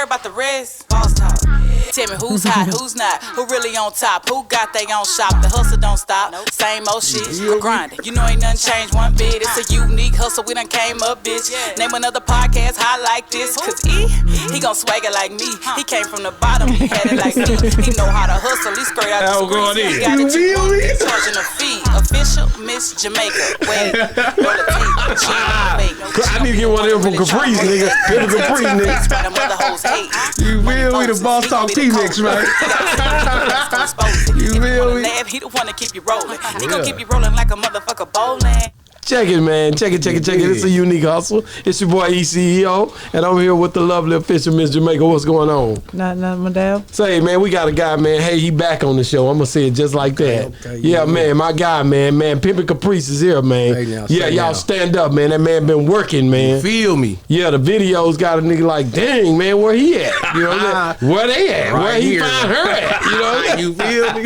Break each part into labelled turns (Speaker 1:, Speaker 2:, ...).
Speaker 1: about the rest. Boss talk. Tell me who's hot, who's not, who really on top, who got they own shop. The hustle don't stop, same old shit, I'm grinding. You know ain't nothing changed one bit. It's a unique hustle, we done came up, bitch. Name another podcast hot like this, cause he gon' swagger like me. He came from the bottom, he had it like me. He know how to hustle, he straight out the streets. He got it, you charging a fee. Official Miss Jamaica. Wait,
Speaker 2: I need to get one of them from Caprice, nigga. Pimpin Caprice, nigga. You feel me? The Boss Talk T-Mix, right? You feel me?
Speaker 1: He the one to keep you rolling. He gon' keep you rolling like a motherfucker bowling.
Speaker 2: Check it, man. Check it. It's a unique hustle. It's your boy ECEO, and I'm here with the lovely official Miss Jamaica. What's going on?
Speaker 3: Nothing, Madame.
Speaker 2: Say, man, we got a guy, man. Hey, he back on the show. I'm gonna say it just like that. Okay, yeah, man, my guy, man. Pimpin Caprice is here, man. Hey, now, yeah, y'all stand up, man. That man been working, man.
Speaker 4: You feel me?
Speaker 2: Yeah, the videos got a nigga like, dang, man, where he at? You know what I'm saying? Where they at?
Speaker 4: Right
Speaker 2: where he
Speaker 4: here,
Speaker 2: find her at? You know what I'm
Speaker 4: You feel me?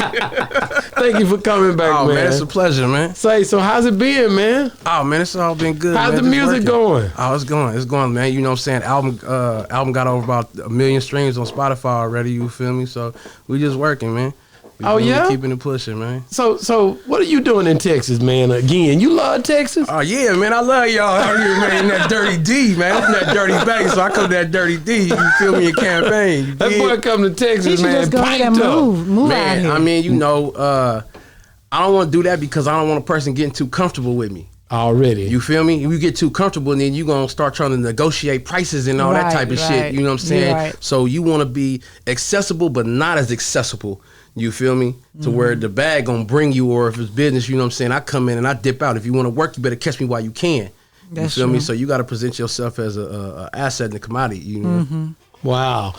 Speaker 2: Thank you for coming back, man.
Speaker 4: Oh, man, it's a pleasure, man.
Speaker 2: Say, so how's it been, man?
Speaker 4: Oh, man, it's all been good.
Speaker 2: How's
Speaker 4: man.
Speaker 2: the music going?
Speaker 4: Oh, it's going, man. You know what I'm saying? Album got over about 1 million streams on Spotify already. You feel me? So we just working, man.
Speaker 2: Yeah,
Speaker 4: keeping it pushing, man.
Speaker 2: So what are you doing in Texas, man? Again, you love Texas?
Speaker 4: Oh yeah, man. I love y'all out here, man. That dirty D, man. I'm that dirty bang, so I come that dirty D. You feel me? In campaign.
Speaker 2: That boy come to Texas, man.
Speaker 3: Just go ahead and move
Speaker 4: man,
Speaker 3: out here.
Speaker 4: I mean, you know, I don't want to do that because I don't want a person getting too comfortable with me.
Speaker 2: Already.
Speaker 4: You feel me? You get too comfortable and then you going to start trying to negotiate prices and all that type of shit. You know what I'm saying? So you want to be accessible but not as accessible. You feel me? To where the bag going to bring you, or if it's business, you know what I'm saying? I come in and I dip out. If you want to work, you better catch me while you can.
Speaker 3: That's
Speaker 4: you feel
Speaker 3: true.
Speaker 4: me? So you got to present yourself as a asset in the commodity, you know?
Speaker 2: Wow.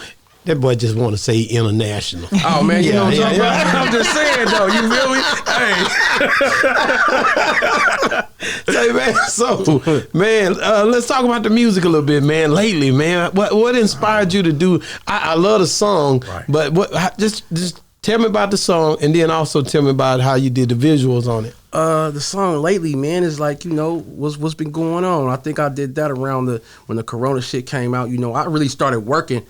Speaker 2: That boy just want to say international.
Speaker 4: Oh, man, you know what I'm talking about? I'm just saying, though. You feel me? Hey.
Speaker 2: Say, man, so, man, let's talk about the music a little bit, man. Lately, man, what inspired you to do? I love the song, but just tell me about the song, and then also tell me about how you did the visuals on it.
Speaker 4: The song lately, man, is like, you know, what's been going on. I think I did that around when the Corona shit came out. You know, I really started working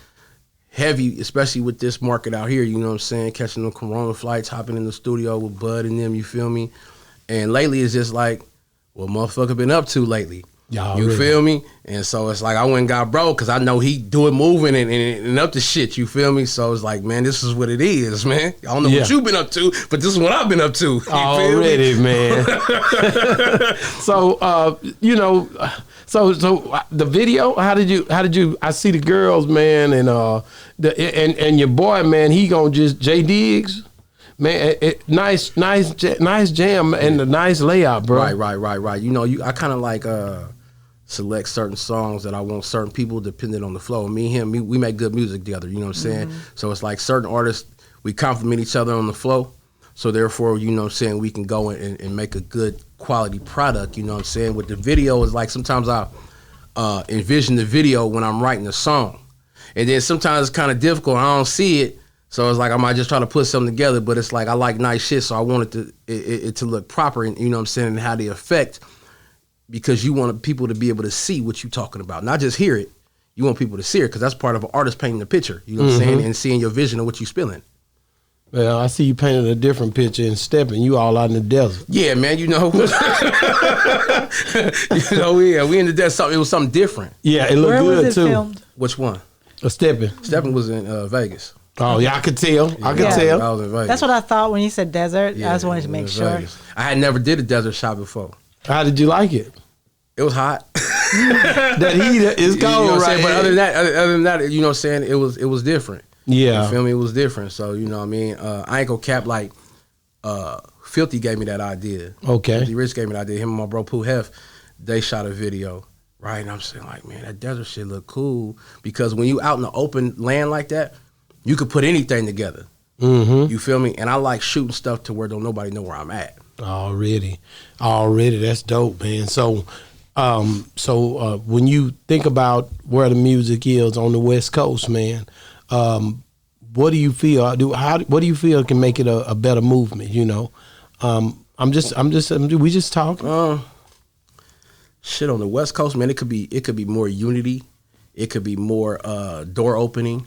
Speaker 4: heavy, especially with this market out here, you know what I'm saying? Catching the Corona flights, hopping in the studio with Bud and them, you feel me? And lately it's just like, what motherfucker been up to lately? You feel me? And so it's like I went and got bro because I know he doing moving and up to shit, you feel me? So it's like, man, this is what it is, man. I don't know what you been up to, but this is what I've been up to.
Speaker 2: Already, man. So, you know, so the video, how did you, I see the girls, man, and your boy, man, he gonna just, J Diggs. Man, nice jam and a nice layout, bro.
Speaker 4: Right. You know, I kind of like select certain songs that I want certain people depending on the flow. Me and him, we make good music together, you know what I'm saying? So it's like certain artists, we complement each other on the flow. So therefore, you know what I'm saying, we can go and make a good quality product, you know what I'm saying? With the video, is like sometimes I envision the video when I'm writing a song. And then sometimes it's kind of difficult, I don't see it. So it's like I might just try to put something together, but it's like I like nice shit, so I want it to look proper, and you know what I'm saying, and how they affect, because you want people to be able to see what you're talking about, not just hear it. You want people to see it, because that's part of an artist painting the picture, you know what I'm saying, and seeing your vision of what you're spilling.
Speaker 2: Well, I see you painted a different picture and stepping. You all out in the desert.
Speaker 4: Yeah, man, you know. We in the desert. It was something different.
Speaker 2: Yeah, it looked good
Speaker 3: was it
Speaker 2: too.
Speaker 3: Filmed?
Speaker 4: Which one?
Speaker 2: Stepping.
Speaker 4: Stepping was in Vegas.
Speaker 2: Oh yeah, I could tell. I could tell.
Speaker 4: I was in Vegas.
Speaker 3: That's what I thought when you said desert.
Speaker 4: Yeah,
Speaker 3: I just wanted to make sure.
Speaker 4: Vegas. I had never did a desert shot before.
Speaker 2: How did you like it?
Speaker 4: It was hot.
Speaker 2: That heat is cold,
Speaker 4: you know
Speaker 2: right?
Speaker 4: But other than that, you know what I'm saying, it was different.
Speaker 2: Yeah.
Speaker 4: You feel me? It was different. So, you know what I mean? I ain't gonna cap, like, Filthy gave me that idea.
Speaker 2: Okay.
Speaker 4: Filthy Rich gave me that idea. Him and my bro Pooh Hef, they shot a video, right? And I'm saying, like, man, that desert shit look cool. Because when you out in the open land like that, you could put anything together. You feel me? And I like shooting stuff to where don't nobody know where I'm at.
Speaker 2: Already, that's dope, man. So when you think about where the music is on the West Coast, man, what do you feel? What do you feel can make it a better movement? You know, we just talking.
Speaker 4: Shit on the West Coast, man. It could be more unity. It could be more door opening.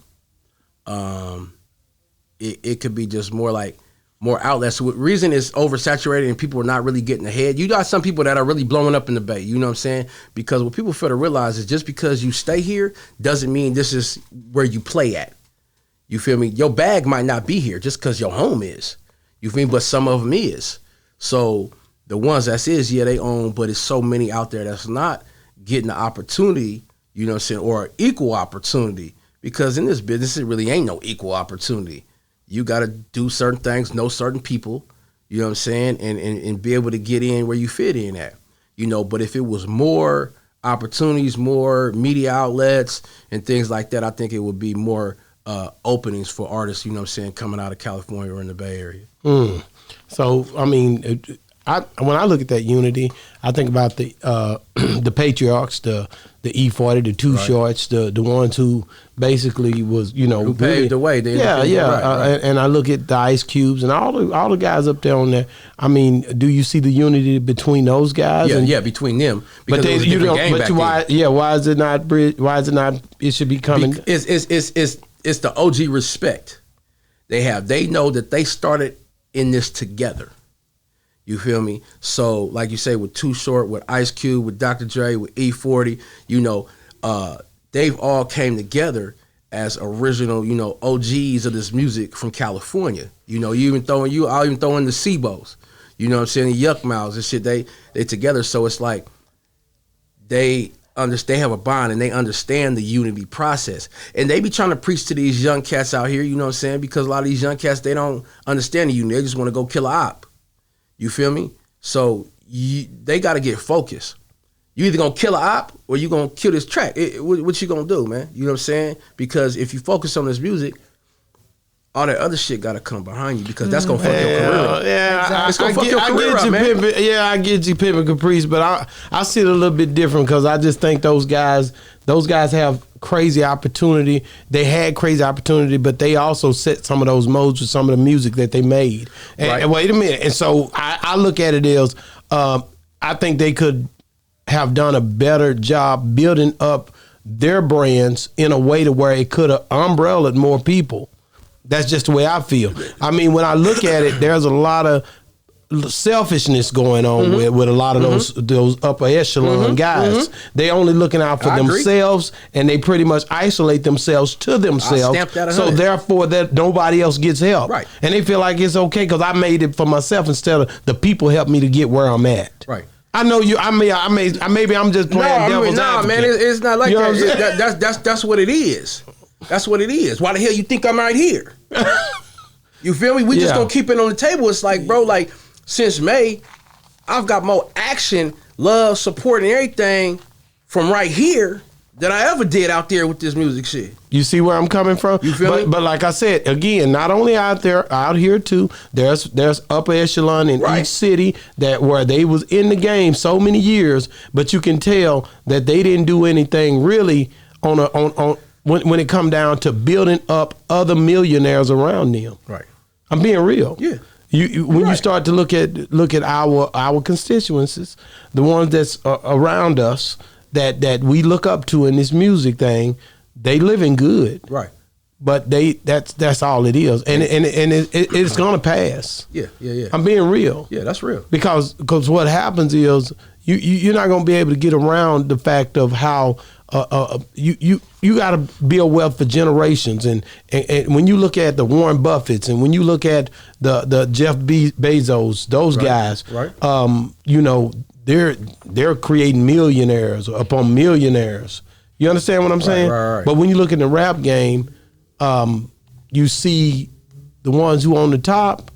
Speaker 4: It could be just more like more outlets. So the reason it's oversaturated and people are not really getting ahead. You got some people that are really blowing up in the Bay. You know what I'm saying? Because what people fail to realize is just because you stay here doesn't mean this is where you play at. You feel me? Your bag might not be here just because your home is. You feel me? But some of them is. So the ones that is, yeah, they own, but it's so many out there that's not getting the opportunity, you know what I'm saying, or equal opportunity. Because in this business, it really ain't no equal opportunity. You got to do certain things, know certain people, you know what I'm saying, and be able to get in where you fit in at. You know, but if it was more opportunities, more media outlets and things like that, I think it would be more openings for artists, you know what I'm saying, coming out of California or in the Bay Area.
Speaker 2: So, I mean, when I look at that unity, I think about the the patriarchs, the E-40, the Two Shorts, the ones who basically was, you know,
Speaker 4: who paved the way.
Speaker 2: And I look at the Ice Cubes and all the guys up there on there. I mean, do you see the unity between those guys?
Speaker 4: Yeah, between them.
Speaker 2: But
Speaker 4: they,
Speaker 2: you don't. But why? Yeah, why is it not? Why is it not? It should be coming.
Speaker 4: It's the OG respect they have. They know that they started in this together. You feel me? So, like you say, with Too Short, with Ice Cube, with Dr. Dre, with E-40, you know, they've all came together as original, you know, OGs of this music from California. You know, I'll even throw in the Sebos. You know what I'm saying? The Yuck Mouths and shit, they together. So it's like they have a bond and they understand the unity process. And they be trying to preach to these young cats out here, you know what I'm saying? Because a lot of these young cats, they don't understand the unity. They just want to go kill a op. You feel me? So they got to get focused. You either gonna kill a op or you gonna kill this track. What you gonna do, man? You know what I'm saying? Because if you focus on this music, all that other shit gotta come behind you because that's gonna fuck your career.
Speaker 2: Yeah,
Speaker 4: it's gonna fuck your career up, man.
Speaker 2: I get you, Pimpin Caprice, but I see it a little bit different because I just think those guys have crazy opportunity. They had crazy opportunity, but they also set some of those modes with some of the music that they made. And wait a minute. And so I look at it as I think they could have done a better job building up their brands in a way to where it could have umbrellaed more people. That's just the way I feel. I mean, when I look at it, there's a lot of selfishness going on with a lot of those upper echelon guys. They only looking out for themselves, and they pretty much isolate themselves to themselves. So therefore, that nobody else gets help.
Speaker 4: Right.
Speaker 2: And they feel like it's okay because I made it for myself instead of the people help me to get where I'm at.
Speaker 4: Right.
Speaker 2: I know you. Maybe I'm just playing devil's advocate.
Speaker 4: Man, it's not like that. That's what it is. That's what it is. Why the hell you think I'm right here? You feel me? We just gonna keep it on the table. It's like, bro, like since May, I've got more action, love, support, and everything from right here than I ever did out there with this music shit.
Speaker 2: You see where I'm coming from?
Speaker 4: You feel me?
Speaker 2: But like I said, again, not only out here too, there's upper echelon in each city where they was in the game so many years, but you can tell that they didn't do anything really on when it come down to building up other millionaires around them.
Speaker 4: Right.
Speaker 2: I'm being real.
Speaker 4: Yeah.
Speaker 2: When you start to look at our constituencies, the ones that's around us that we look up to in this music thing, they living good.
Speaker 4: Right.
Speaker 2: But that's all it is, and it's gonna pass.
Speaker 4: Yeah.
Speaker 2: I'm being real.
Speaker 4: Yeah, that's real.
Speaker 2: Because what happens is you're not gonna be able to get around the fact of how you got to build wealth for generations, and when you look at the Warren Buffetts and when you look at the Jeff Bezos, those guys, you know, they're creating millionaires upon millionaires. You understand what I'm saying?
Speaker 4: Right.
Speaker 2: But when you look at the rap game, you see the ones who on the top,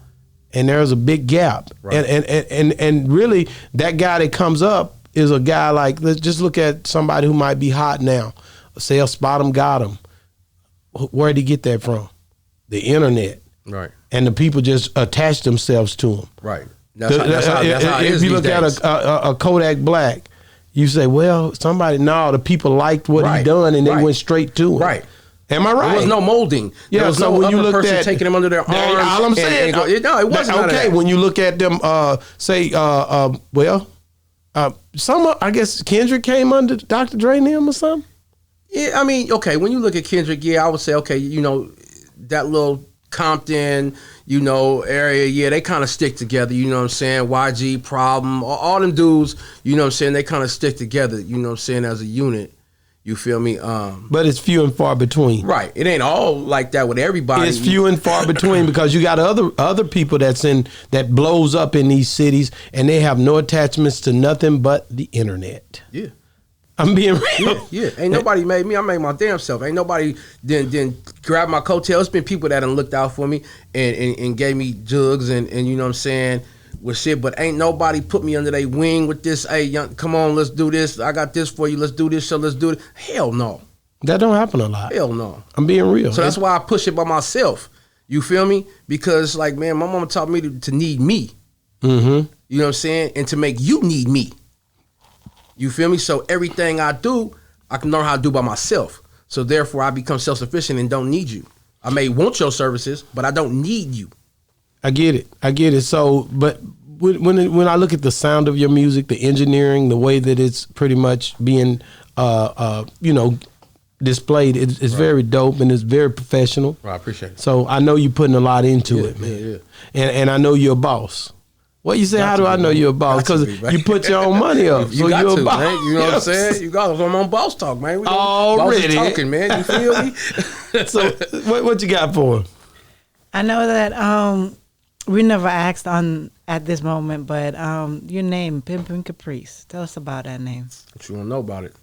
Speaker 2: and there's a big gap. Right. And really, that guy that comes up is a guy like, let's just look at somebody who might be hot now. Say Spot 'em got him. Where'd he get that from? The internet.
Speaker 4: Right.
Speaker 2: And the people just attach themselves to him.
Speaker 4: Right. That's how it is.
Speaker 2: If you look at a Kodak Black, you say, well, the people liked what he done and they went straight to him.
Speaker 4: Right.
Speaker 2: Am I right?
Speaker 4: There was no molding.
Speaker 2: Yeah,
Speaker 4: there was
Speaker 2: so
Speaker 4: no
Speaker 2: when you
Speaker 4: other
Speaker 2: look
Speaker 4: person
Speaker 2: at
Speaker 4: taking them under their arms.
Speaker 2: All I'm saying.
Speaker 4: No, it wasn't.
Speaker 2: Okay, when you look at them, some I guess Kendrick came under Dr. Dre and them or something.
Speaker 4: Yeah, I mean, okay, when you look at Kendrick, yeah, I would say, okay, you know, that little Compton, you know, area, yeah, they kind of stick together, you know what I'm saying? YG, Problem, all them dudes, you know what I'm saying, they kind of stick together, you know what I'm saying, as a unit. You feel me?
Speaker 2: But it's few and far between.
Speaker 4: Right. It ain't all like that with everybody.
Speaker 2: It's few and far between because you got other people that blows up in these cities and they have no attachments to nothing but the internet.
Speaker 4: Yeah.
Speaker 2: I'm being real.
Speaker 4: Yeah. Ain't nobody made me. I made my damn self. Ain't nobody then grab my coattails. It's been people that done looked out for me and gave me jugs and you know what I'm saying, with shit, but ain't nobody put me under their wing with this, hey, young, come on, let's do this. I got this for you. Let's do this, so let's do it. Hell no.
Speaker 2: That don't happen a lot.
Speaker 4: Hell no.
Speaker 2: I'm being real.
Speaker 4: So that's why I push it by myself. You feel me? Because, like, man, my mama taught me to need me.
Speaker 2: Mm-hmm.
Speaker 4: You know what I'm saying? And to make you need me. You feel me? So everything I do, I can learn how to do by myself. So therefore, I become self-sufficient and don't need you. I may want your services, but I don't need you.
Speaker 2: I get it. So, but when I look at the sound of your music, the engineering, the way that it's pretty much being, you know, displayed, it's right. Very dope and it's very professional.
Speaker 4: Right, I appreciate it.
Speaker 2: So I know you're putting a lot into it, man. Yeah. And I know you're a boss. What you say? How do I know you're a boss? Because you put your own money up.
Speaker 4: You
Speaker 2: so
Speaker 4: got
Speaker 2: you're
Speaker 4: to,
Speaker 2: a boss.
Speaker 4: man. You know what I'm saying? You got to. I'm on boss talk, man. We
Speaker 2: already
Speaker 4: boss talking, man. You feel me?
Speaker 2: So what you got for him?
Speaker 3: I know that we never asked at this moment, but your name, Pimpin Caprice. Tell us about that name.
Speaker 4: What you want to know about it?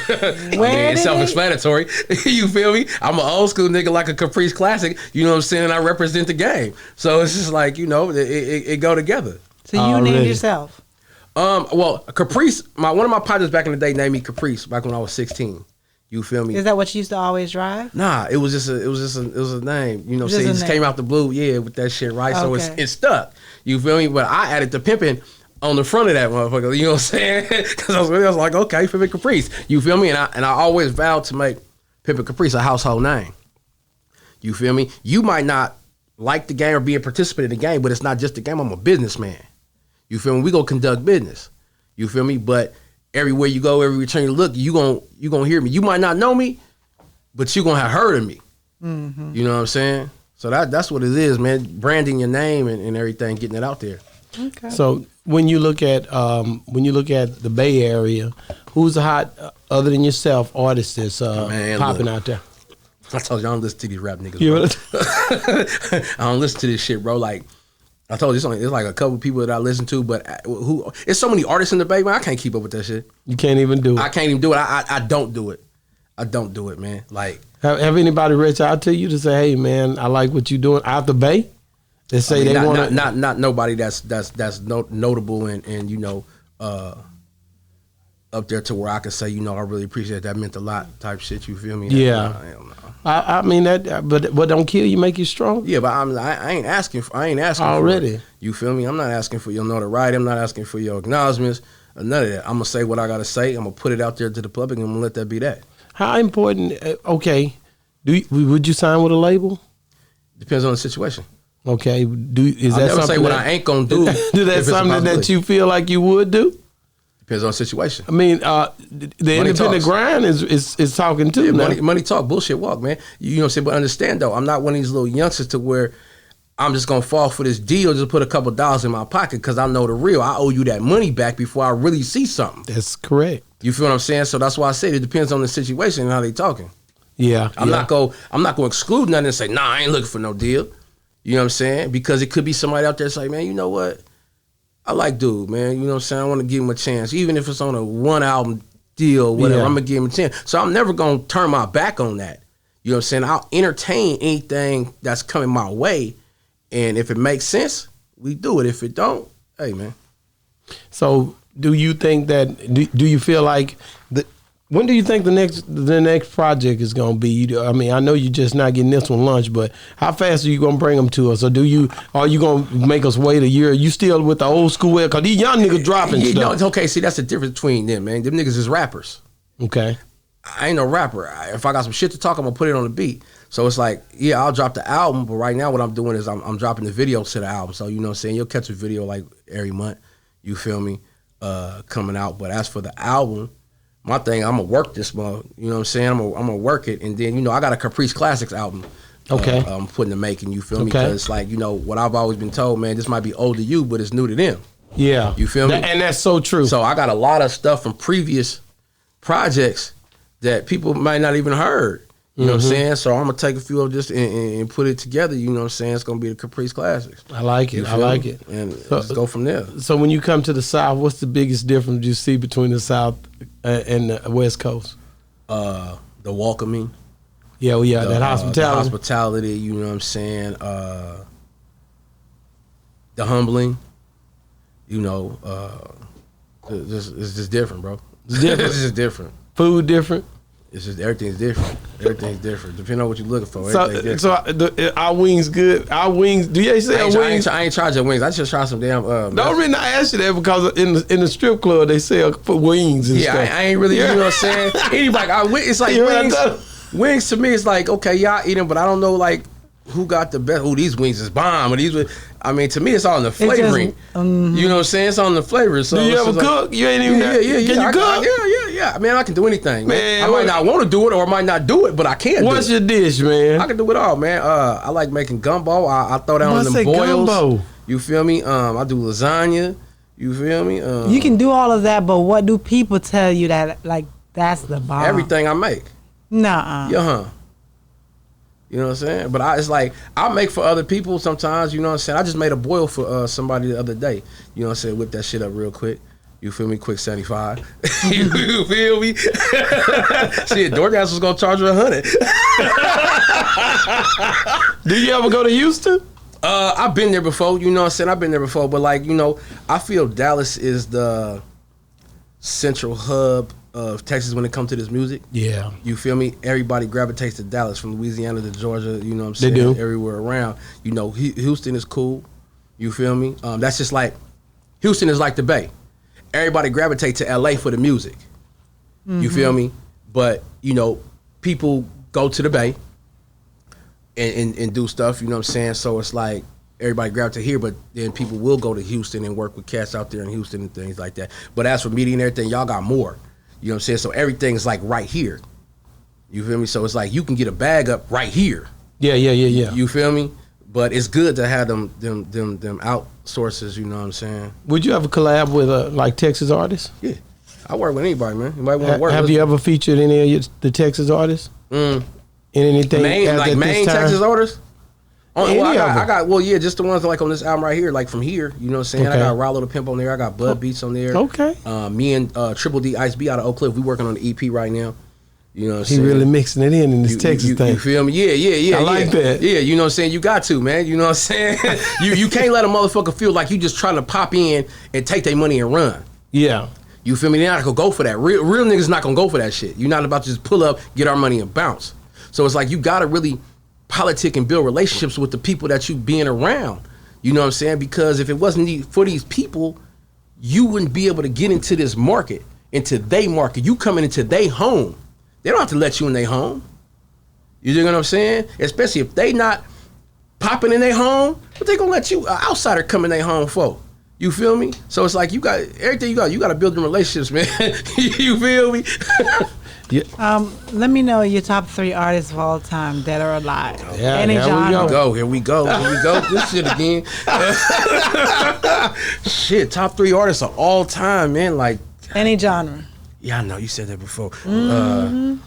Speaker 3: It's
Speaker 4: self-explanatory. You feel me? I'm an old school nigga like a Caprice classic. You know what I'm saying? I represent the game. So it's just like, you know, it go together.
Speaker 3: So you named yourself?
Speaker 4: Well, Caprice, one of my partners back in the day named me Caprice back when I was 16. You feel me?
Speaker 3: Is that what you used to always drive?
Speaker 4: Nah, it was a name. You know, it just came out the blue, yeah, with that shit, right?
Speaker 3: Okay.
Speaker 4: So it's stuck. You feel me? But I added the pimpin' on the front of that motherfucker. You know what I'm saying? Because I was like, okay, Pimpin Caprice. You feel me? And I always vowed to make Pimpin Caprice a household name. You feel me? You might not like the game or be a participant in the game, but it's not just the game. I'm a businessman. You feel me? We go conduct business. You feel me? But everywhere you go, every return you look, you gonna hear me. You might not know me, but you gonna have heard of me. Mm-hmm. You know what I'm saying? So that's what it is, man. Branding your name and everything, getting it out there.
Speaker 3: Okay.
Speaker 2: So when you look at the Bay Area, who's a hot other than yourself artist that's popping out there?
Speaker 4: I told you I don't listen to these rap niggas. Bro. I don't listen to this shit, bro. Like I told you, there's like a couple people that I listen to, but it's so many artists in the Bay, man. I can't keep up with that shit.
Speaker 2: You can't even do it.
Speaker 4: I can't even do it. I don't do it. I don't do it, man. Like
Speaker 2: have anybody reach out to you to say, hey, man, I like what you're doing out the Bay? They say they want to
Speaker 4: not nobody that's notable and you know up there to where I can say, you know, I really appreciate that, meant a lot type shit. You feel me?
Speaker 2: Yeah. I mean that, but what don't kill you make you strong.
Speaker 4: Yeah, but I ain't asking
Speaker 2: already.
Speaker 4: For it. You feel me? I'm not asking for your notoriety. I'm not asking for your acknowledgments. None of that. I'm gonna say what I gotta say. I'm gonna put it out there to the public, and I'm gonna let that be that.
Speaker 2: How important? Okay, would you sign with a label?
Speaker 4: Depends on the situation.
Speaker 2: Okay, is
Speaker 4: I'll
Speaker 2: that
Speaker 4: never
Speaker 2: something
Speaker 4: say what I ain't gonna do?
Speaker 2: Do that something that you feel like you would do?
Speaker 4: Depends on the situation.
Speaker 2: I mean, the money independent grind is talking too.
Speaker 4: Yeah, money talk, bullshit walk, man. You know what I'm saying? But understand though, I'm not one of these little youngsters to where I'm just gonna fall for this deal, just put a couple dollars in my pocket because I know the real. I owe you that money back before I really see something.
Speaker 2: That's correct.
Speaker 4: You feel what I'm saying? So that's why I say it depends on the situation and how they talking.
Speaker 2: Yeah.
Speaker 4: I'm not gonna exclude nothing and say, nah, I ain't looking for no deal. You know what I'm saying? Because it could be somebody out there that's like, man, you know what? I like dude, man. You know what I'm saying? I want to give him a chance. Even if it's on a one album deal, whatever, I'm going to give him a chance. So I'm never going to turn my back on that. You know what I'm saying? I'll entertain anything that's coming my way. And if it makes sense, we do it. If it don't, hey, man.
Speaker 2: So do you think that, do you feel like, when do you think the next project is going to be? I mean, I know you're just not getting this one lunch, but how fast are you going to bring them to us? Or are you going to make us wait a year? Are you still with the old school way? Because these young niggas dropping stuff.
Speaker 4: No, it's okay. See, that's the difference between them, man. Them niggas is rappers.
Speaker 2: Okay.
Speaker 4: I ain't no rapper. If I got some shit to talk, I'm going to put it on the beat. So it's like, yeah, I'll drop the album, but right now what I'm doing is I'm dropping the video to the album. So, you know what I'm saying? You'll catch a video like every month, you feel me, coming out. But as for the album, my thing, I'm gonna work this month. You know what I'm saying? I'm gonna work it, and then I got a Caprice Classics album.
Speaker 2: Okay.
Speaker 4: I'm putting the making. You feel me?
Speaker 2: Okay.
Speaker 4: Because like what I've always been told, man. This might be old to you, but it's new to them.
Speaker 2: Yeah.
Speaker 4: You feel me?
Speaker 2: And that's so true.
Speaker 4: So I got a lot of stuff from previous projects that people might not even heard. You know what I'm saying? So I'm gonna take a few of this and put it together. You know what I'm saying? It's gonna be the Caprice Classics.
Speaker 2: I like it. I like it.
Speaker 4: And just go from there.
Speaker 2: So when you come to the South, what's the biggest difference you see between the South and the West Coast?
Speaker 4: The welcoming.
Speaker 2: Yeah, well, yeah, that hospitality.
Speaker 4: The hospitality, you know what I'm saying? The humbling. It's just different, bro.
Speaker 2: It's different.
Speaker 4: It's just different.
Speaker 2: Food different.
Speaker 4: It's just everything's different. Everything's different. Depending on what you're looking for. Everything's different.
Speaker 2: So our wings good. Our wings. Do you say wings?
Speaker 4: I ain't charge your wings. I just try some damn.
Speaker 2: Don't really not ask you that because in the strip club they sell for wings and stuff.
Speaker 4: I ain't really. You know what I'm saying? Anybody, it's like wings. Wings to me, it's like okay, y'all eat them, but I don't know like who got the best. Oh, these wings is bomb. Or these. I mean, to me, it's all in the flavoring. You know what I'm saying? It's all in the flavor. So
Speaker 2: do you ever cook? You ain't even.
Speaker 4: Yeah.
Speaker 2: Can you cook?
Speaker 4: Yeah. I mean, I can do anything.
Speaker 2: Man,
Speaker 4: I might not want to do it or I might not do it, but I can.
Speaker 2: What's your dish, man?
Speaker 4: I can do it all, man. I like making gumbo. I throw down in them boils. Gumbo? You feel me? I do lasagna. You feel me?
Speaker 3: You can do all of that, but what do people tell you that like that's the bomb?
Speaker 4: Everything I make.
Speaker 3: Nuh-uh.
Speaker 4: Yeah, You know what I'm saying? But it's like I make for other people sometimes. You know what I'm saying? I just made a boil for somebody the other day. You know what I'm saying? Whip that shit up real quick. You feel me? Quick 75. You feel me? Shit, DoorDash was gonna charge her 100.
Speaker 2: Do you ever go to Houston?
Speaker 4: I've been there before. You know what I'm saying? I've been there before, but like I feel Dallas is the central hub of Texas when it comes to this music. Yeah. You feel me? Everybody gravitates to Dallas from Louisiana to Georgia, you know what I'm saying?
Speaker 2: They do.
Speaker 4: Everywhere around. Houston is cool. You feel me? That's just like, Houston is like the Bay. Everybody gravitates to LA for the music. You feel me? But, people go to the Bay and do stuff, you know what I'm saying? So it's like, everybody gravitate here, but then people will go to Houston and work with cats out there in Houston and things like that. But as for media and everything, y'all got more. You know what I'm saying? So everything's like right here. You feel me? So it's like you can get a bag up right here.
Speaker 2: Yeah.
Speaker 4: You feel me? But it's good to have them outsources, you know what I'm saying?
Speaker 2: Would you ever collab with like Texas artists?
Speaker 4: Yeah. I work with anybody, man. You might want to work
Speaker 2: Have
Speaker 4: with
Speaker 2: you ever featured any of the Texas artists? In anything?
Speaker 4: Main Texas artists?
Speaker 2: I
Speaker 4: got just the ones that like on this album right here, like from here, you know what I'm saying? Okay. I got Rollo the Pimp on there, I got Bud Beats on there.
Speaker 2: Okay.
Speaker 4: Me and Triple D Ice B out of Oak Cliff, we working on the EP right now. You know what I'm saying?
Speaker 2: He really mixing it in this Texas thing.
Speaker 4: You feel me? Yeah.
Speaker 2: I like that.
Speaker 4: Yeah, you know what I'm saying? You got to, man. You know what I'm saying? you can't let a motherfucker feel like you just trying to pop in and take their money and run.
Speaker 2: Yeah.
Speaker 4: You feel me? They're not gonna go for that. Real niggas not gonna go for that shit. You're not about to just pull up, get our money and bounce. So it's like you gotta really politic and build relationships with the people that you being around. You know what I'm saying? Because if it wasn't for these people, you wouldn't be able to get into this market, into their market. You coming into their home. They don't have to let you in their home. You know what I'm saying? Especially if they not popping in their home, but they gonna let you, an outsider, come in their home for. You feel me? So it's like you got everything you got to build them relationships, man. You feel me?
Speaker 2: Yeah.
Speaker 3: Let me know your top 3 artists of all time, dead or alive.
Speaker 2: Yeah,
Speaker 3: Any genre.
Speaker 4: Here we go. This shit again. Shit, top 3 artists of all time, man. Like
Speaker 3: any genre.
Speaker 4: Yeah, I know you said that before.
Speaker 2: Number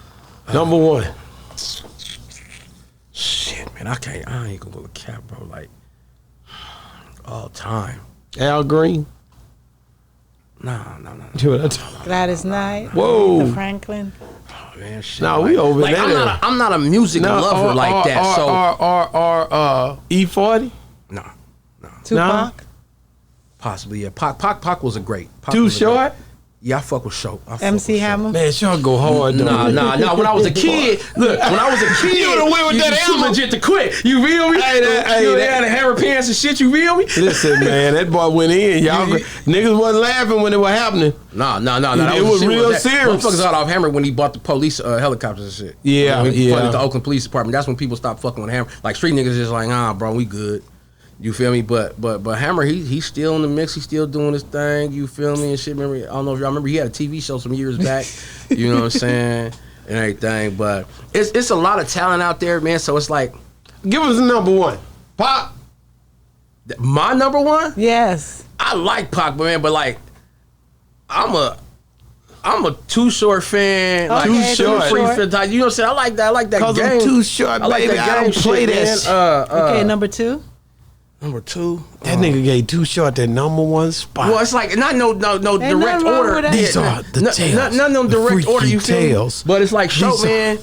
Speaker 2: 1.
Speaker 4: Shit, man, I ain't gonna go with cap, bro. Like all time.
Speaker 2: Al Green.
Speaker 4: No.
Speaker 3: Gladys Knight.
Speaker 2: Whoa.
Speaker 3: Aretha Franklin.
Speaker 4: Oh man, shit.
Speaker 2: No, we over there.
Speaker 4: I'm not a music lover like that. So
Speaker 2: E-40.
Speaker 4: No.
Speaker 3: Tupac.
Speaker 4: Possibly, yeah. Pac was a great.
Speaker 2: Too Short.
Speaker 4: Yeah, I fuck with Show.
Speaker 3: MC Hammer.
Speaker 2: Man, Sean go hard though.
Speaker 4: Nah. When I was a kid, you would've went with that too legit to quit. You feel me? They had the hammer pants and shit. You feel me?
Speaker 2: Listen, man, that boy went in. Y'all niggas wasn't laughing when it was happening.
Speaker 4: Nah.
Speaker 2: It was real serious.
Speaker 4: Motherfuckers got off Hammer when he bought the police helicopters and shit.
Speaker 2: Yeah.
Speaker 4: When he funded the Oakland Police Department. That's when people stopped fucking with Hammer. Like street niggas just like, bro, we good. You feel me? But Hammer, he's still in the mix. He's still doing his thing. You feel me and shit. Remember, I don't know if y'all remember, he had a TV show some years back. You know what I'm saying, and everything. But it's a lot of talent out there, man. So it's like,
Speaker 2: give us the number one, Pac.
Speaker 4: My number one?
Speaker 3: Yes.
Speaker 4: I like Pac, man, but like, I'm a Too Short fan. Like,
Speaker 3: Okay,
Speaker 2: Too Short.
Speaker 4: You know what I'm saying? I like that. I like that
Speaker 2: Cause
Speaker 4: game.
Speaker 2: I'm Too Short,
Speaker 4: I like
Speaker 2: baby.
Speaker 4: that
Speaker 2: I
Speaker 4: game
Speaker 2: don't play
Speaker 4: shit,
Speaker 2: that shit.
Speaker 3: Okay, number 2.
Speaker 4: Number 2.
Speaker 2: That nigga gave Too Short that number one spot.
Speaker 4: Well, it's like not no direct
Speaker 3: nothing wrong
Speaker 4: order.
Speaker 3: with that.
Speaker 2: These are the tales.
Speaker 4: None of them
Speaker 2: the
Speaker 4: direct order. You
Speaker 2: freaky
Speaker 4: feel
Speaker 2: tales.
Speaker 4: me? But it's like show,
Speaker 2: These are-
Speaker 4: man.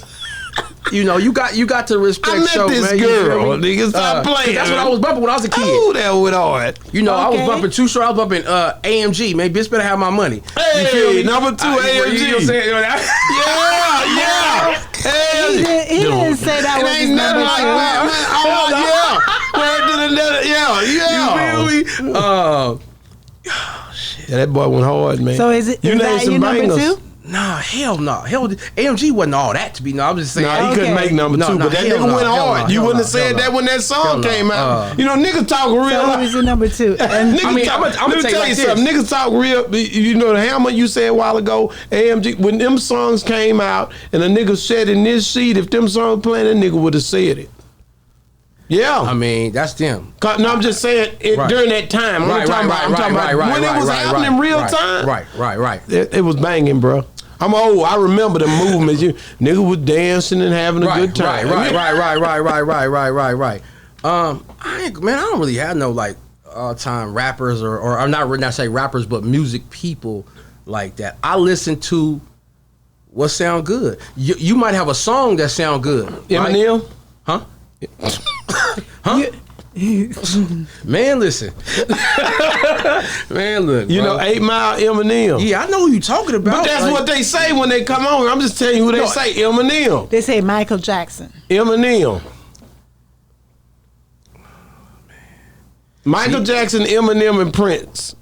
Speaker 4: You know, you got to respect
Speaker 2: I met
Speaker 4: show,
Speaker 2: this
Speaker 4: man. You feel
Speaker 2: girl,
Speaker 4: me?
Speaker 2: nigga. Stop playing.
Speaker 4: That's what I was bumping when I was a kid.
Speaker 2: Oh, that went hard.
Speaker 4: You know, I was
Speaker 3: Okay.
Speaker 4: bumping Too Short. I was bumping AMG. Man, bitch better have my money.
Speaker 2: Hey,
Speaker 4: you feel me?
Speaker 2: number 2
Speaker 4: You know what I'm
Speaker 2: AMG.
Speaker 4: saying?
Speaker 2: Yeah.
Speaker 3: He didn't say that
Speaker 2: It
Speaker 3: was his
Speaker 2: ain't nothing
Speaker 3: number
Speaker 2: like
Speaker 3: 2.
Speaker 2: that. Oh, yeah. Word to the letter. Yeah.
Speaker 4: You feel me?
Speaker 2: Yeah, that boy went hard, man.
Speaker 3: So is
Speaker 2: You named
Speaker 3: that
Speaker 2: some
Speaker 3: your number
Speaker 2: bangers.
Speaker 3: 2?
Speaker 4: Nah, hell no. Hell, AMG wasn't all that to be. No, I'm just saying.
Speaker 2: Nah, he couldn't
Speaker 3: Okay.
Speaker 2: make number
Speaker 4: No,
Speaker 2: 2,
Speaker 4: no,
Speaker 2: but that
Speaker 4: hell
Speaker 2: nigga
Speaker 4: no,
Speaker 2: went
Speaker 4: hell
Speaker 2: hard.
Speaker 4: no,
Speaker 2: You
Speaker 4: hell
Speaker 2: wouldn't have
Speaker 4: no,
Speaker 2: said
Speaker 4: hell
Speaker 2: that
Speaker 4: no.
Speaker 2: when that song
Speaker 4: Hell no.
Speaker 2: came out. You know, niggas talk real
Speaker 3: So
Speaker 2: loud.
Speaker 3: who is your number 2? And
Speaker 2: Niggas
Speaker 4: I mean,
Speaker 2: talk,
Speaker 4: I'ma
Speaker 2: let me
Speaker 4: tell you
Speaker 2: tell
Speaker 4: like
Speaker 2: you
Speaker 4: this.
Speaker 2: something. Niggas talk real. You know, the Hammer you said a while ago, AMG, when them songs came out and a nigga said in this seat, if them songs playing, that nigga would have said it. Yeah.
Speaker 4: I mean, that's them.
Speaker 2: No, I'm just saying
Speaker 4: Right.
Speaker 2: during that time. I'm talking about when it was happening in real time.
Speaker 4: Right.
Speaker 2: It was banging, bro. I'm old. I remember the movements. Nigga was dancing and having a good time.
Speaker 4: Right. I don't really have no like all time rappers or I'm not say rappers, but music people like that. I listen to what sound good. You might have a song that sound good.
Speaker 2: Eminem?
Speaker 4: Huh? Huh? Man, listen. Man, look.
Speaker 2: You
Speaker 4: bro.
Speaker 2: know, 8 Mile Eminem.
Speaker 4: Yeah, I know who you talking about.
Speaker 2: But that's
Speaker 4: like,
Speaker 2: what they say when they come on. I'm just telling you who they say. Eminem.
Speaker 3: they say Michael Jackson.
Speaker 2: Eminem. Michael Jackson, Eminem, and Prince.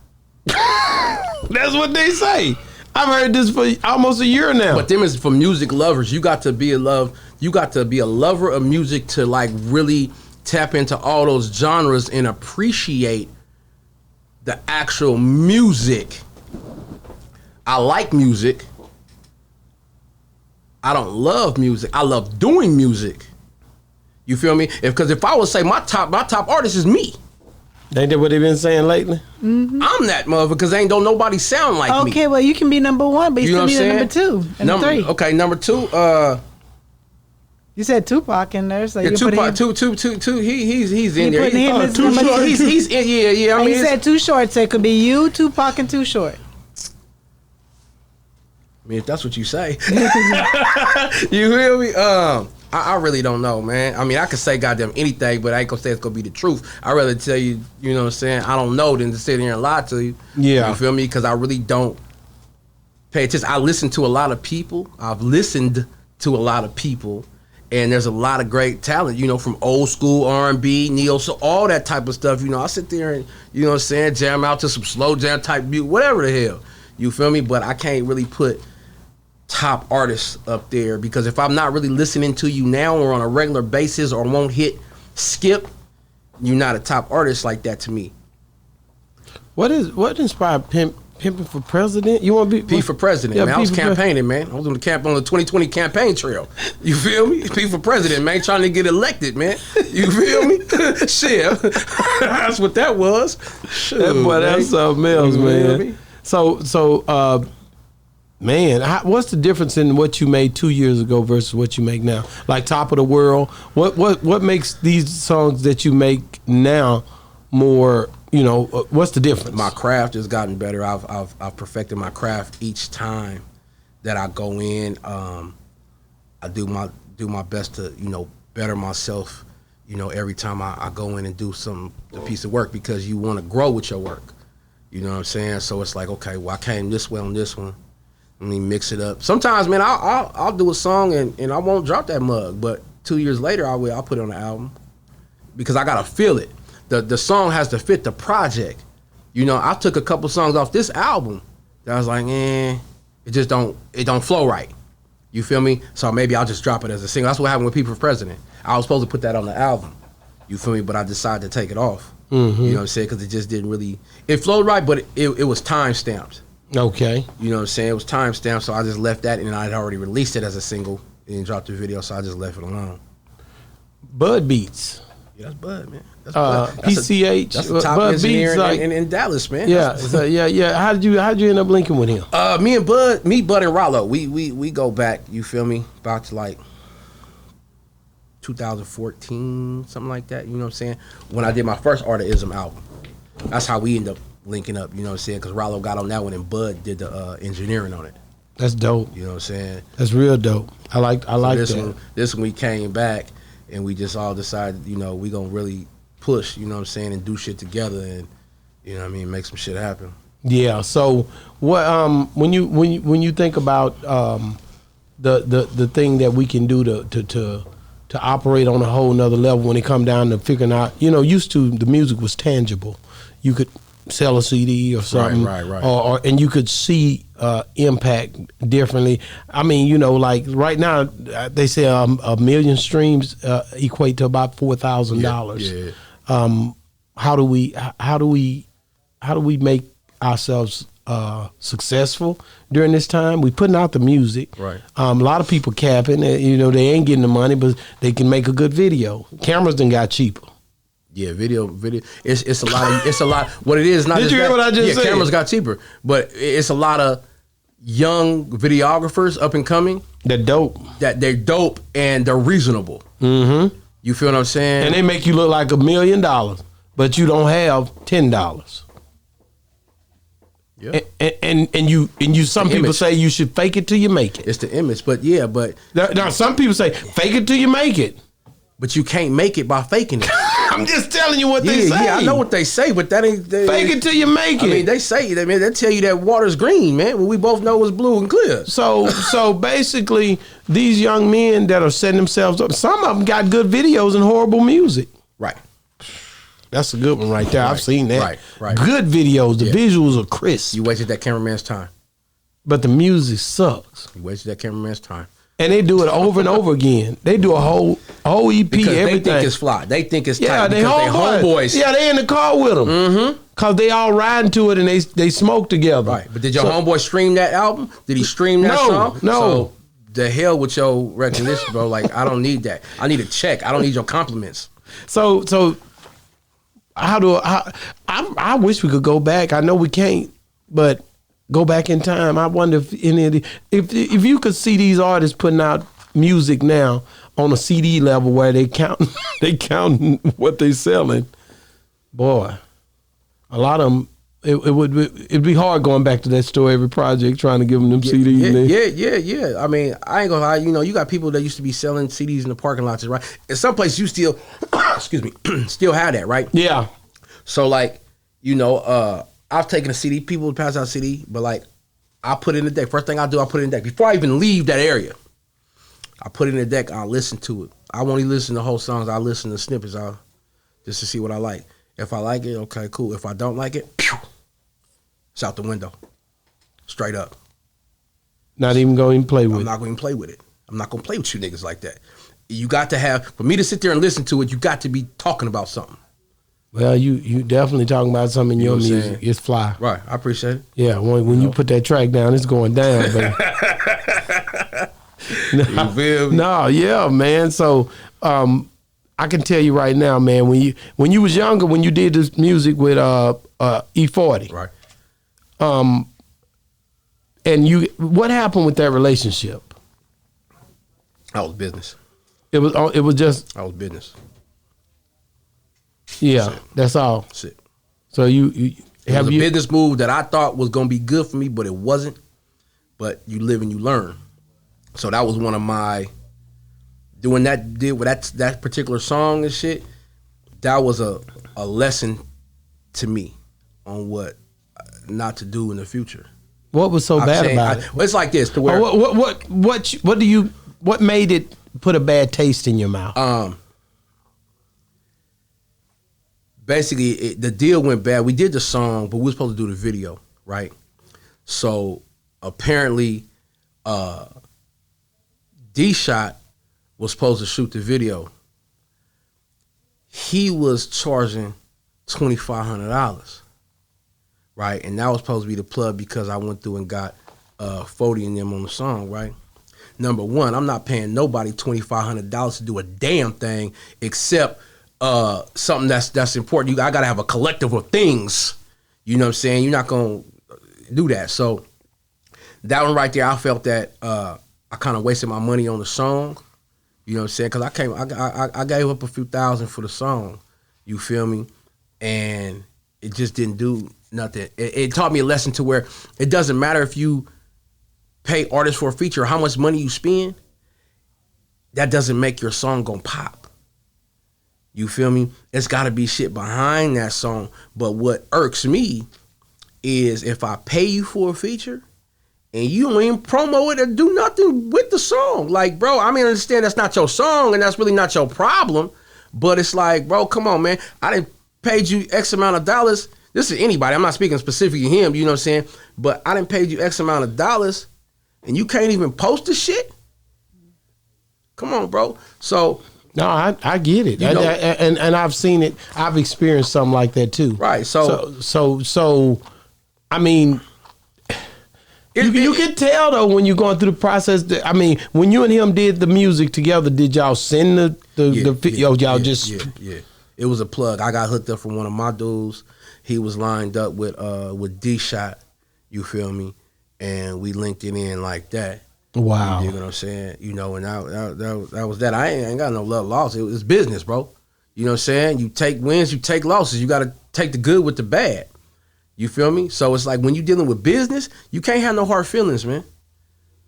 Speaker 2: That's what they say. I've heard this for almost a year now.
Speaker 4: But them is for music lovers. You got to be a lover of music to like really tap into all those genres and appreciate the actual music. I like music. I don't love music. I love doing music. You feel me? Because if I would say my top artist is me.
Speaker 2: Ain't that what they been saying lately?
Speaker 3: Mm-hmm.
Speaker 4: I'm that motherfucker because ain't don't nobody sound like me.
Speaker 3: Okay, well you can be number 1, but you
Speaker 4: You know
Speaker 3: still
Speaker 4: what I'm
Speaker 3: be the number 2 and
Speaker 4: Number
Speaker 3: 3.
Speaker 4: Okay, number 2.
Speaker 3: You said Tupac in there, so
Speaker 4: Yeah,
Speaker 3: you put him.
Speaker 4: two. He's in
Speaker 3: You
Speaker 4: there.
Speaker 3: putting him as
Speaker 4: Too
Speaker 3: number
Speaker 4: Short.
Speaker 3: 2?
Speaker 4: He's in. Yeah. I
Speaker 3: And
Speaker 4: mean,
Speaker 3: you said Too Short, so it could be you, Tupac, and Too Short.
Speaker 4: I mean, if that's what you say. You feel me? I really don't know, man. I mean, I could say goddamn anything, but I ain't gonna say it's gonna be the truth. I'd rather tell you, you know what I'm saying, I don't know than to sit here and lie to you.
Speaker 2: Yeah.
Speaker 4: You feel me? Because I really don't pay attention. I listen to a lot of people. I've listened to a lot of people. And there's a lot of great talent, you know, from old school R&B, neo, so all that type of stuff. You know, I sit there and, you know what I'm saying, jam out to some slow jam type music, whatever the hell. You feel me? But I can't really put top artists up there because if I'm not really listening to you now or on a regular basis or won't hit skip, you're not a top artist like that to me.
Speaker 2: What inspired Pimpin' for President? You want to be
Speaker 4: P for president,
Speaker 2: Yeah,
Speaker 4: man. I was
Speaker 2: P for
Speaker 4: campaigning, man. I was on the 2020 campaign trail. You feel me? P for president, man. Trying to get elected, man. You feel me? Shit. That's what that was. Shoot,
Speaker 2: That boy, that's something else,
Speaker 4: You feel
Speaker 2: man.
Speaker 4: me?
Speaker 2: So, man, what's the difference in what you made 2 years ago versus what you make now? Like Top of the World, what makes these songs that you make now more? You know, what's the difference?
Speaker 4: My craft has gotten better. I've perfected my craft each time that I go in. I do my best to, you know, better myself. You know, every time I go in and do a piece of work because you want to grow with your work. You know what I'm saying? So it's like, okay, well, I came this way on this one. Let me mix it up. Sometimes, man, I'll do a song and I won't drop that mug, but 2 years later I'll put it on the album because I gotta feel it. The song has to fit the project. You know, I took a couple songs off this album that I was like, it don't flow right. You feel me? So maybe I'll just drop it as a single. That's what happened with People for President. I was supposed to put that on the album. You feel me? But I decided to take it off.
Speaker 2: Mm-hmm.
Speaker 4: You know what I'm saying? Because it just didn't really. It flowed right, but it was time stamped.
Speaker 2: Okay.
Speaker 4: You know what I'm saying? It was time stamped, so I just left that, and I'd already released it as a single and dropped the video, so I just left it alone.
Speaker 2: Bud Beats.
Speaker 4: Yeah, that's Bud, man. That's Bud.
Speaker 2: PCH.
Speaker 4: That's the top
Speaker 2: Bud
Speaker 4: engineer
Speaker 2: Beats, like,
Speaker 4: in Dallas, man.
Speaker 2: yeah, so, yeah. How did you end up linking with him?
Speaker 4: Bud and Rollo, we go back. You feel me? About to like 2014, something like that. You know what I'm saying? When I did my first Artism album, that's how we ended up linking up. You know what I'm saying? Because Rollo got on that one and Bud did the engineering on it.
Speaker 2: That's dope.
Speaker 4: You know what I'm saying?
Speaker 2: That's real dope. I like
Speaker 4: this
Speaker 2: that.
Speaker 4: One, this one we came back and we just all decided, you know, we gonna really push. You know what I'm saying? And do shit together and you know what I mean, make some shit happen.
Speaker 2: Yeah. So what? When you think about the thing that we can do to operate on a whole nother level when it come down to figuring out, you know, used to the music was tangible. You could sell a CD or something,
Speaker 4: right.
Speaker 2: or and you could see impact differently. I mean, you know, like right now they say a million streams equate to about $4,000.
Speaker 4: Yeah.
Speaker 2: How do we make ourselves successful during this time? We putting out the music.
Speaker 4: Right.
Speaker 2: A lot of people capping. You know, they ain't getting the money, but they can make a good video. Cameras done got cheaper.
Speaker 4: Yeah, video. It's a lot. What it is, not.
Speaker 2: Did you hear what I just said?
Speaker 4: Cameras got cheaper, but it's a lot of young videographers up and coming.
Speaker 2: They're dope.
Speaker 4: That they're dope and they're reasonable.
Speaker 2: Mm-hmm.
Speaker 4: You feel what I'm saying?
Speaker 2: And they make you look like $1 million, but you don't have $10.
Speaker 4: Yeah.
Speaker 2: And you. Some people
Speaker 4: image.
Speaker 2: say you should fake it till you make it.
Speaker 4: It's the image, but yeah, but
Speaker 2: Now some people say fake it till you make it.
Speaker 4: but you can't make it by faking it.
Speaker 2: I'm just telling you what they say.
Speaker 4: Yeah, I know what they say, but that ain't
Speaker 2: Fake it till you make it.
Speaker 4: I mean, they say they tell you that water's green, man. But we both know it's blue and clear.
Speaker 2: So basically, these young men that are setting themselves up, some of them got good videos and horrible music.
Speaker 4: Right.
Speaker 2: That's a good one right there. I've seen that.
Speaker 4: Right.
Speaker 2: Good videos. The
Speaker 4: Yeah.
Speaker 2: visuals are crisp,
Speaker 4: You wasted that cameraman's time.
Speaker 2: but the music sucks.
Speaker 4: You wasted that cameraman's time.
Speaker 2: And they do it over and over again. They do a whole EP,
Speaker 4: Because
Speaker 2: everything.
Speaker 4: they think it's fly. They think it's
Speaker 2: Yeah,
Speaker 4: tight
Speaker 2: they
Speaker 4: because
Speaker 2: homeboys. Yeah, they in the car with them. Mm-hmm. Cause they all riding to it and they smoke together.
Speaker 4: Right. But did your homeboy stream that album? Did he stream that song?
Speaker 2: No.
Speaker 4: So the hell with your recognition, bro. Like, I don't need that. I need a check. I don't need your compliments.
Speaker 2: So I wish we could go back. I know we can't, but go back in time. I wonder if you could see these artists putting out music now on a CD level where they counting what they selling. Boy, a lot of them. It'd be hard going back to that store every project trying to give them CDs.
Speaker 4: Yeah. I mean, I ain't gonna lie. You know, you got people that used to be selling CDs in the parking lots, right? In some places, you still, excuse me, still have that, right?
Speaker 2: Yeah.
Speaker 4: So like, you know, I've taken a CD. People would pass out CD, but like, I put it in the deck. First thing I do, I put it in the deck before I even leave that area. I put it in the deck. I'll listen to it. I won't even listen to whole songs. I listen to snippets. Just to see what I like. If I like it, okay, cool. If I don't like it, it's out the window. Straight up.
Speaker 2: Not even going to play with it.
Speaker 4: I'm not going to play with it. I'm not going to play with you niggas like that. You got to have, for me to sit there and listen to it, you got to be talking about something.
Speaker 2: Well, you definitely talking about something in your
Speaker 4: know what I'm
Speaker 2: music.
Speaker 4: saying?
Speaker 2: It's fly.
Speaker 4: Right. I appreciate it.
Speaker 2: Yeah, when you put that track down, it's going down, baby.
Speaker 4: You feel me?
Speaker 2: No, yeah, man. So I can tell you right now, man, when you was younger, when you did this music with E-40,
Speaker 4: Right.
Speaker 2: and what happened with that relationship?
Speaker 4: I was business.
Speaker 2: It was just
Speaker 4: I was business.
Speaker 2: yeah, that's all.
Speaker 4: That's it.
Speaker 2: So you
Speaker 4: It was a business move that I thought was going to be good for me, but it wasn't. But you live and you learn. So that was one of my doing that deal with that particular song and shit. That was a lesson to me on what not to do in the future.
Speaker 2: What was so bad about it?
Speaker 4: It's like this to where
Speaker 2: what made it put a bad taste in your mouth?
Speaker 4: Basically, the deal went bad. We did the song, but we were supposed to do the video, right? So apparently, D-Shot was supposed to shoot the video. He was charging $2,500, right? And that was supposed to be the plug because I went through and got 40 and them on the song, right? Number one, I'm not paying nobody $2,500 to do a damn thing except something that's important. I gotta have a collective of things. You know what I'm saying? You're not gonna do that. So that one right there, I felt that I kind of wasted my money on the song. You know what I'm saying? Because I gave up a few thousand for the song. You feel me? And it just didn't do nothing. It taught me a lesson to where it doesn't matter if you pay artists for a feature, how much money you spend, that doesn't make your song gonna pop. You feel me? It's gotta be shit behind that song. But what irks me is if I pay you for a feature and you don't even promo it or do nothing with the song. Like, bro, I mean, I understand that's not your song and that's really not your problem. But it's like, bro, come on, man. I didn't paid you X amount of dollars. This is anybody. I'm not speaking specifically to him, you know what I'm saying? But I didn't paid you X amount of dollars and you can't even post the shit? Come on, bro. So
Speaker 2: no, I get it.
Speaker 4: You know,
Speaker 2: and I've seen it. I've experienced something like that too.
Speaker 4: Right.
Speaker 2: So I mean, you can tell though when you're going through the process. I mean, when you and him did the music together, did y'all send the video?
Speaker 4: Yeah. It was a plug. I got hooked up from one of my dudes. He was lined up with D-Shot. You feel me? And we linked it in like that.
Speaker 2: Wow.
Speaker 4: You know what I'm saying? You know, and that was that. I ain't got no love loss. It was business, bro. You know what I'm saying? You take wins, you take losses. You got to take the good with the bad. You feel me? So it's like when you dealing with business, you can't have no hard feelings, man.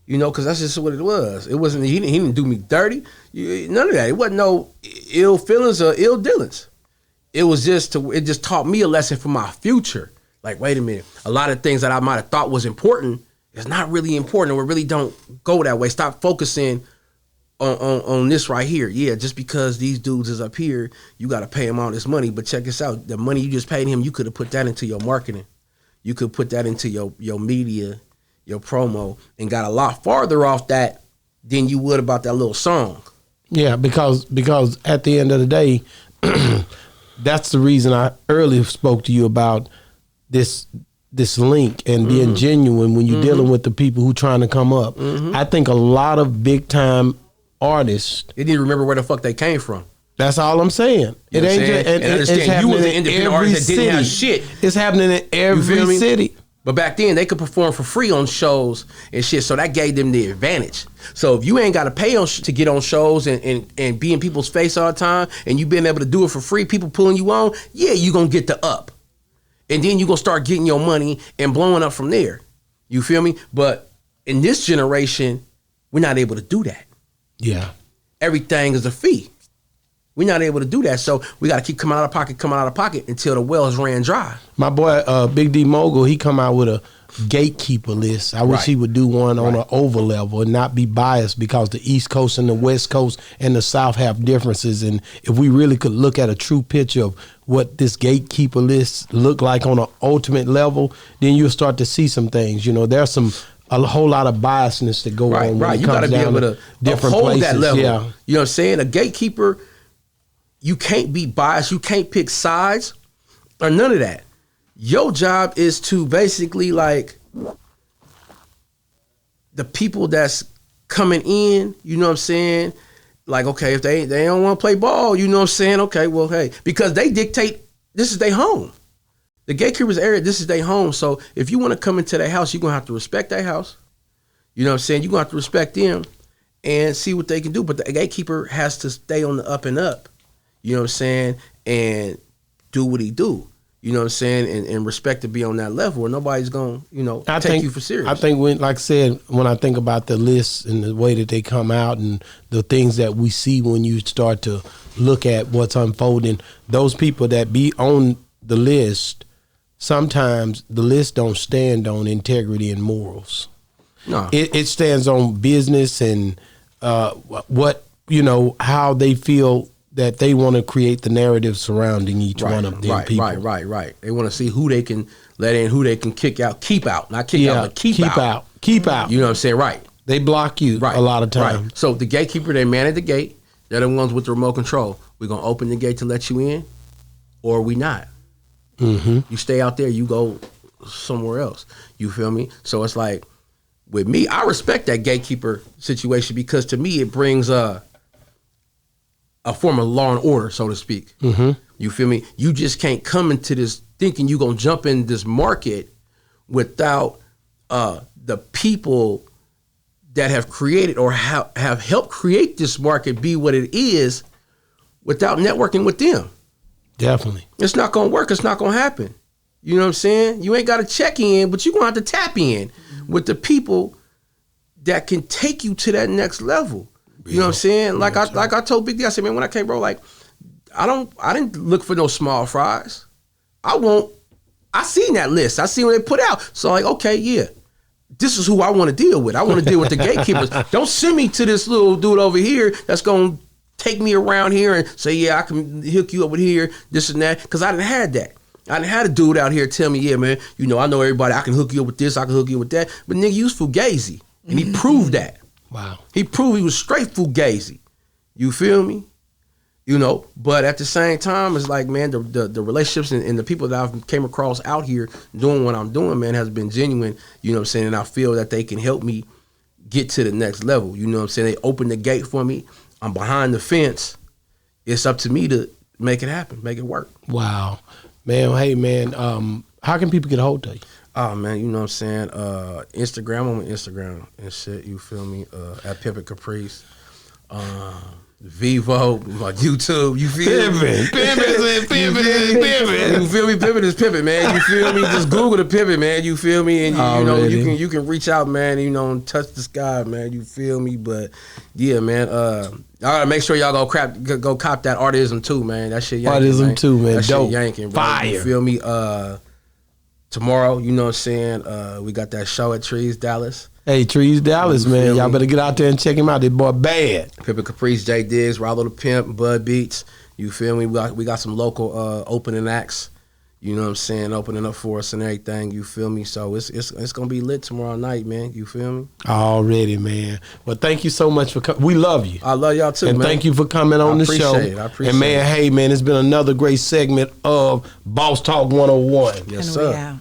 Speaker 4: You know, because that's just what it was. It wasn't, he didn't do me dirty. None of that. It wasn't no ill feelings or ill dealings. It was it just taught me a lesson for my future. Like, wait a minute. A lot of things that I might have thought was important is not really important, or really don't go that way. Stop focusing on this right here. Yeah, just because these dudes is up here, you got to pay them all this money. But check this out. The money you just paid him, you could have put that into your marketing. You could put that into your media, your promo, and got a lot farther off that than you would about that little song.
Speaker 2: Yeah, because at the end of the day, that's the reason I earlier spoke to you about this link and being genuine when you're dealing with the people who trying to come up. I think a lot of big time artists,
Speaker 4: they didn't remember where the fuck they came from.
Speaker 2: That's all I'm saying.
Speaker 4: You know
Speaker 2: it ain't
Speaker 4: just, and understand you was an independent artist that didn't have shit.
Speaker 2: It's happening in every city.
Speaker 4: But back then they could perform for free on shows and shit, so that gave them the advantage. So if you ain't got to pay to get on shows and be in people's face all the time, and you been able to do it for free, people pulling you on, yeah, you gonna get the up. And then you gonna start getting your money and blowing up from there. You feel me? But in this generation, we're not able to do that.
Speaker 2: Yeah.
Speaker 4: Everything is a fee. We're not able to do that. So we got to keep coming out of pocket until the wells ran dry. My
Speaker 2: boy, Big D Mogul, he come out with a gatekeeper list. I wish he would do one on an over level and not be biased, because the East Coast and the West Coast and the South have differences. And if we really could look at a true picture of what this gatekeeper list look like on an ultimate level, then you'll start to see some things. You know, there's a whole lot of biasness that go on when it
Speaker 4: you
Speaker 2: comes down to different
Speaker 4: uphold
Speaker 2: places.
Speaker 4: That level.
Speaker 2: Yeah.
Speaker 4: You know what I'm saying? A gatekeeper, you can't be biased. You can't pick sides or none of that. Your job is to basically, like, the people that's coming in, you know what I'm saying? Like, okay, if they don't want to play ball, you know what I'm saying? Okay, well, hey, because they dictate, this is their home. The gatekeeper's area, this is their home. So if you want to come into their house, you're going to have to respect their house. You know what I'm saying? You're going to have to respect them and see what they can do. But the gatekeeper has to stay on the up and up. You know what I'm saying? And do what he do. You know what I'm saying? And respect to be on that level where nobody's going to, take you for serious.
Speaker 2: I think like I said, when I think about the lists and the way that they come out and the things that we see when you start to look at what's unfolding, those people that be on the list, sometimes the list don't stand on integrity and morals.
Speaker 4: No.
Speaker 2: It stands on business and what, how they feel that they want to create the narrative surrounding each one of them people.
Speaker 4: Right. They want to see who they can let in, who they can keep out. Not kick out, but keep out.
Speaker 2: Keep out.
Speaker 4: You know what I'm saying? Right.
Speaker 2: They block you a lot of times.
Speaker 4: Right. So the gatekeeper, they man at the gate. They're the ones with the remote control. We're going to open the gate to let you in, or we not. You stay out there, you go somewhere else. You feel me? So it's like, with me, I respect that gatekeeper situation because to me it brings a form of law and order, so to speak. You feel me? You just can't come into this thinking you're gonna jump in this market without the people that have created or have helped create this market be what it is without networking with them.
Speaker 2: Definitely.
Speaker 4: It's not gonna work. It's not gonna happen. You know what I'm saying? You ain't got to check in, but you're gonna have to tap in with the people that can take you to that next level. You know what I'm saying? Like I told Big D, I said, man, when I came, bro, like I didn't look for no small fries. I seen that list. I seen what they put out. So like, okay, yeah. This is who I want to deal with. I want to deal with the gatekeepers. Don't send me to this little dude over here that's going to take me around here and say, yeah, I can hook you up with here, this and that. Because I didn't have that. I didn't have a dude out here tell me, yeah, man, you know, I know everybody. I can hook you up with this. I can hook you up with that. But nigga, you was fugazi. And he proved that.
Speaker 2: Wow.
Speaker 4: He proved he was straight fugazi. You feel me? You know, but at the same time, it's like, man, the relationships and the people that I've came across out here doing what I'm doing, man, has been genuine, you know what I'm saying? And I feel that they can help me get to the next level. You know what I'm saying? They open the gate for me. I'm behind the fence. It's up to me to make it happen, make it work.
Speaker 2: Wow. Man, hey, man, how can people get a hold of you?
Speaker 4: Oh, man, you know what I'm saying? Instagram, I'm on Instagram and shit, you feel me? At Pimpin Caprice. Vivo, my YouTube, you feel me? Pimpin'. You feel me? Pimpin' is Pimpin', man. You feel me? Just Google the Pimpin', man. You feel me? And you know, you can reach out, man, you know, and touch the sky, man. You feel me? But yeah, man, I gotta make sure y'all go cop that Artism too, man. That shit yanking.
Speaker 2: Artism too, man.
Speaker 4: That
Speaker 2: Dope.
Speaker 4: shit yanking, bro.
Speaker 2: Fire.
Speaker 4: You feel me? Tomorrow, you know what I'm saying? We got that show at Trees, Dallas.
Speaker 2: Hey, Trees Dallas,
Speaker 4: You
Speaker 2: man.
Speaker 4: feel
Speaker 2: Y'all
Speaker 4: me?
Speaker 2: better get out there and check him out. This boy bad.
Speaker 4: Pimpin Caprice, J Diggs, Rollo the Pimp, Bud Beats. You feel me? We got some local opening acts. You know what I'm saying? Opening up for us and everything. You feel me? So it's gonna be lit tomorrow night, man. You feel me?
Speaker 2: Already, man. Well, thank you so much for coming. We love you.
Speaker 4: I love y'all too,
Speaker 2: And
Speaker 4: man.
Speaker 2: thank you for coming on the show.
Speaker 4: I appreciate
Speaker 2: And man,
Speaker 4: it.
Speaker 2: hey, man, it's been another great segment of Boss Talk 101.
Speaker 4: Yes,
Speaker 3: And
Speaker 4: sir.
Speaker 3: we out.